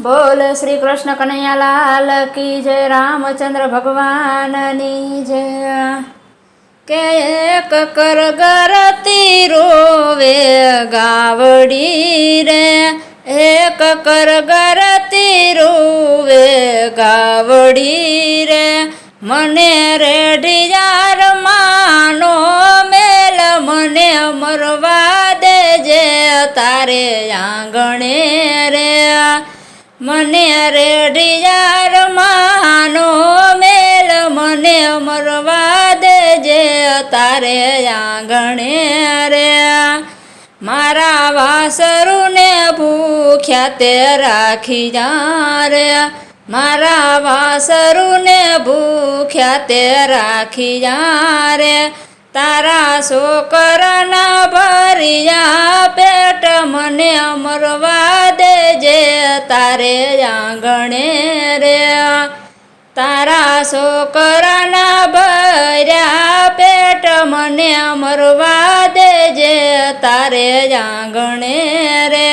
बोल श्री कृष्ण कन्हैया लाल की जय। रामचंद्र भगवाननी जय। के एक कर गरती रोवे गावड़ी रे, एक कर गरती रोवे गावड़ी रे। मने रेडियार मानो मेल मने मरवा दे जे तारे आंगणे रे। मने रेडियार मानो मेल मने मरवा दे जे तारे आंगणे रे। मारा वासरु ने भूख्या ते राखी जा रे। मारा वासरु ने भूख्या ते राखी जा रे। तारा सोकरना भरिया पेट मने मरवा दे जे तारे आंगणे रे। तारा सोकरना भर्या पेट मने मरवा दे जे तारे आंगणे रे।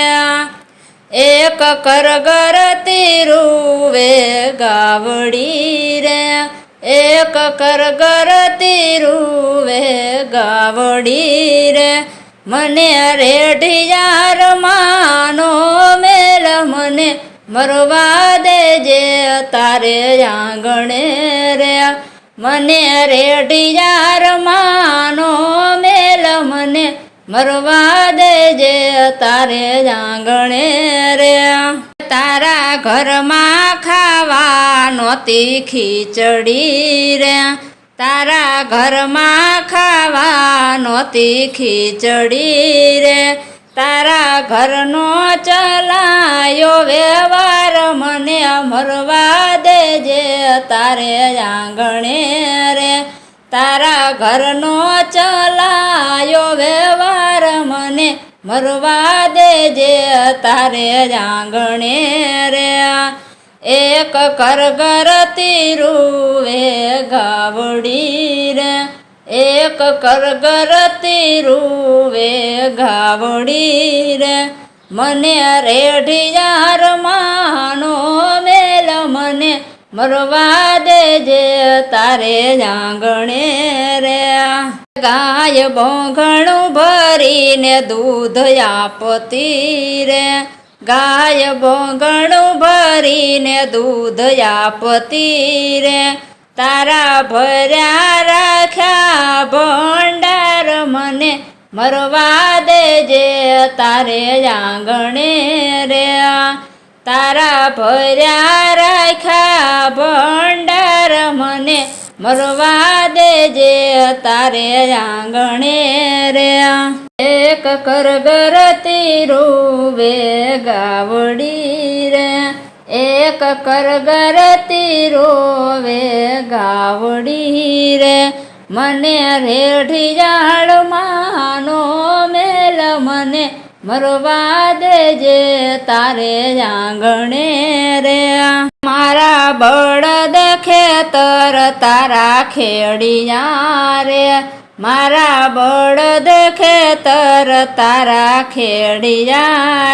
एक कर गरती रुवे गावड़ी रे, एक कर गरती रुवे गावड़ी रे। मने रेडियार मानो मेल मने मरवा दे जे तारे आंगणे रे। मने रेडियार मानो मेल मने मरवा दे जे तारे आंगणे रे। तारा घर में खावा नोती खीचड़ी रे। तारा घर में खावा नोती खीचड़ी रे। तारा घर नो चलायो व्यवहार मने मरवा दे जे तारे आंगणे रे। तारा घर नो चलायो व्यवहार मने मरवा दे जे तारे आंगणे रे। एक कर गरती रुवे गावड़ी रे, एक कर गरती रुवे गावड़ी रे। मने रेडियार मानो मेल मने मरवा दे जे तारे आंगणे रे। गाय बोंगणु भरीने दूध आपती रे। गाय बोंगणु भरीने दूध आपती रे। तारा भर्या राख्या भंडार मने मरवा दे जे तारे आंगणे रे। तारा भर्या राख्या भंडार मने मरवा दे जे तारे आंगणे रे। एक कर गरती रुवे गावड़ी रे, एक कर गरती रोवे गावड़ी रे। मने रेडियार मानो मेल मने मरवा दे जे तारे आंगणे रे। मारा बळद खेतर तारा खेड़िया रे। मारा बळद खेतर तारा खेड़िया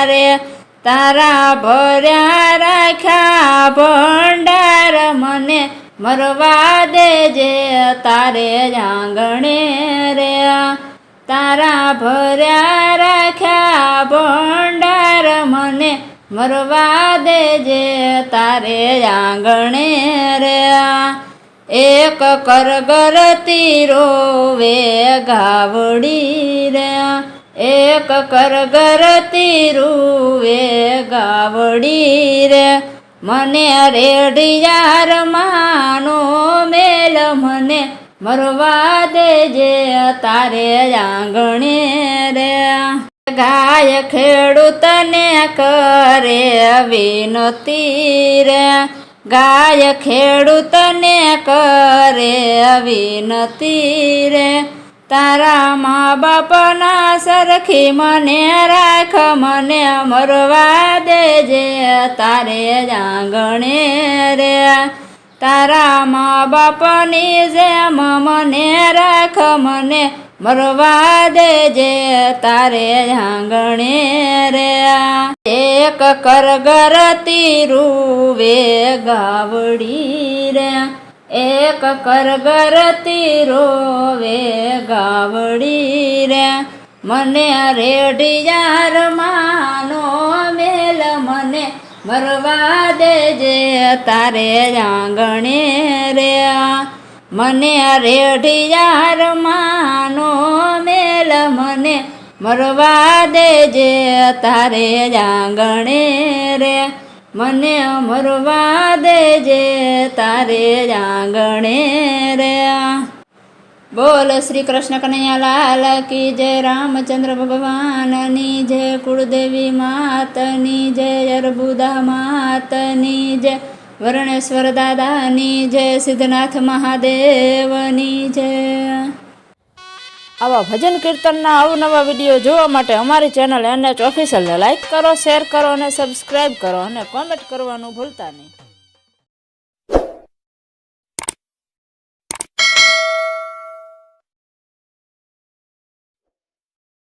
रे। तारा भर्या राख्या भंडार मने मरवा दे जे तारे आंगणे रे। तारा भर्या राख्या भंडार मने मरवा दे जे तारे आंगणे रे। एक कर गरती रोवे गावड़ी रे, एक कर गरती रुवे गावड़ी रे। मने रेडियार मानो मेल मने मरवा दे जे तारे आंगणे रे। गाय खेडूत ने करे विनती रे। गाय खेडूत ने करे विनती रे। तारा माँ बाप ना सरखी मने राख मने मरवा दे जे तारे आंगणे रे। तारा माँ बाप नी जेम मने राख मने મરવા દેજે તારે આંગણે રે એક કરગરતી રૂવે ગાવડી રે એક કરગરતી રોવે ગાવડી રે મને રેઢિયાર માનો મેલ મને મરવા દેજે તારે આંગણે રે મને રેઢિયાર માનો મેલ મને મરવા દેજે તારે આંગણે રે મને મરવા દેજે તારે આંગણે રે બોલ શ્રી કૃષ્ણ કનૈયા લાલ કી જય રામચંદ્ર ભગવાનની જય કુળદેવી માતની જય અર્બુદા માતની જય વર્ણેશ્વર દાદાની જય સિદ્ધનાથ મહાદેવની જય આવા ભજન કીર્તનના અવનવા વિડીયો જોવા માટે અમારી ચેનલ NH ઓફિશિયલને લાઈક કરો, શેર કરો અને સબસ્ક્રાઈબ કરો અને કોમેન્ટ કરવાનું ભૂલતા નહીં.